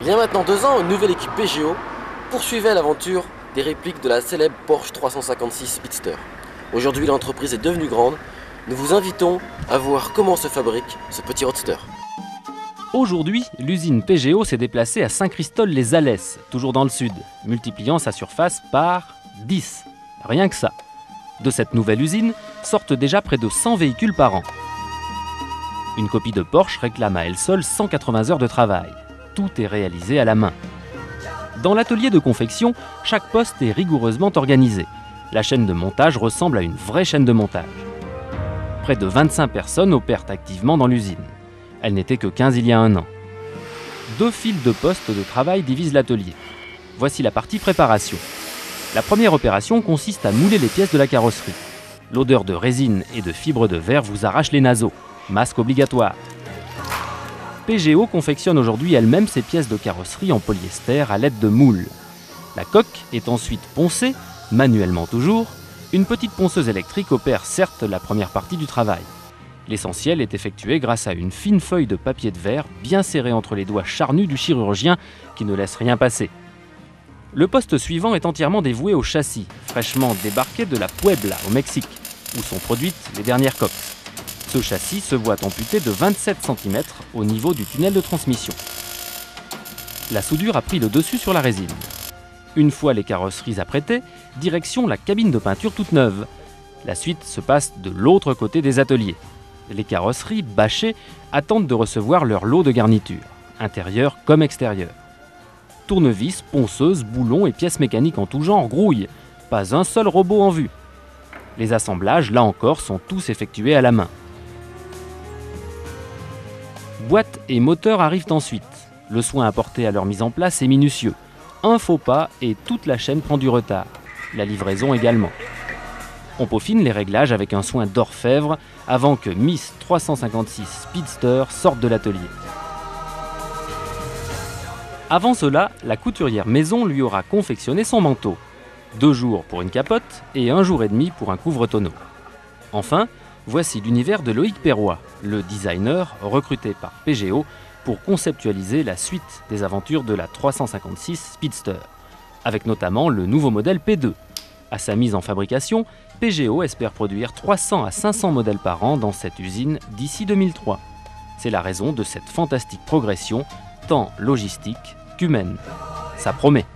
Il y a maintenant 2 ans, une nouvelle équipe PGO poursuivait l'aventure des répliques de la célèbre Porsche 356 Speedster. Aujourd'hui, l'entreprise est devenue grande. Nous vous invitons à voir comment se fabrique ce petit roadster. Aujourd'hui, l'usine PGO s'est déplacée à Saint-Christol-les-Alès, toujours dans le sud, multipliant sa surface par 10. Rien que ça. De cette nouvelle usine sortent déjà près de 100 véhicules par an. Une copie de Porsche réclame à elle seule 180 heures de travail. Tout est réalisé à la main. Dans l'atelier de confection, chaque poste est rigoureusement organisé. La chaîne de montage ressemble à une vraie chaîne de montage. Près de 25 personnes opèrent activement dans l'usine. Elle n'était que 15 il y a un an. 2 files de postes de travail divisent l'atelier. Voici la partie préparation. La première opération consiste à mouler les pièces de la carrosserie. L'odeur de résine et de fibres de verre vous arrache les naseaux. Masque obligatoire. PGO confectionne aujourd'hui elle-même ses pièces de carrosserie en polyester à l'aide de moules. La coque est ensuite poncée, manuellement toujours. Une petite ponceuse électrique opère certes la première partie du travail. L'essentiel est effectué grâce à une fine feuille de papier de verre bien serrée entre les doigts charnus du chirurgien qui ne laisse rien passer. Le poste suivant est entièrement dévoué au châssis, fraîchement débarqué de la Puebla au Mexique, où sont produites les dernières coques. Ce châssis se voit amputé de 27 cm au niveau du tunnel de transmission. La soudure a pris le dessus sur la résine. Une fois les carrosseries apprêtées, direction la cabine de peinture toute neuve. La suite se passe de l'autre côté des ateliers. Les carrosseries bâchées attendent de recevoir leur lot de garniture, intérieure comme extérieure. Tournevis, ponceuses, boulons et pièces mécaniques en tout genre grouillent. Pas un seul robot en vue. Les assemblages, là encore, sont tous effectués à la main. Boîtes et moteurs arrivent ensuite. Le soin apporté à leur mise en place est minutieux. Un faux pas et toute la chaîne prend du retard. La livraison également. On peaufine les réglages avec un soin d'orfèvre avant que Miss 356 Speedster sorte de l'atelier. Avant cela, la couturière maison lui aura confectionné son manteau. 2 jours pour une capote et 1 jour et demi pour un couvre-tonneau. Enfin, voici l'univers de Loïc Perrois, le designer recruté par PGO pour conceptualiser la suite des aventures de la 356 Speedster, avec notamment le nouveau modèle P2. À sa mise en fabrication, PGO espère produire 300 à 500 modèles par an dans cette usine d'ici 2003. C'est la raison de cette fantastique progression, tant logistique qu'humaine. Ça promet.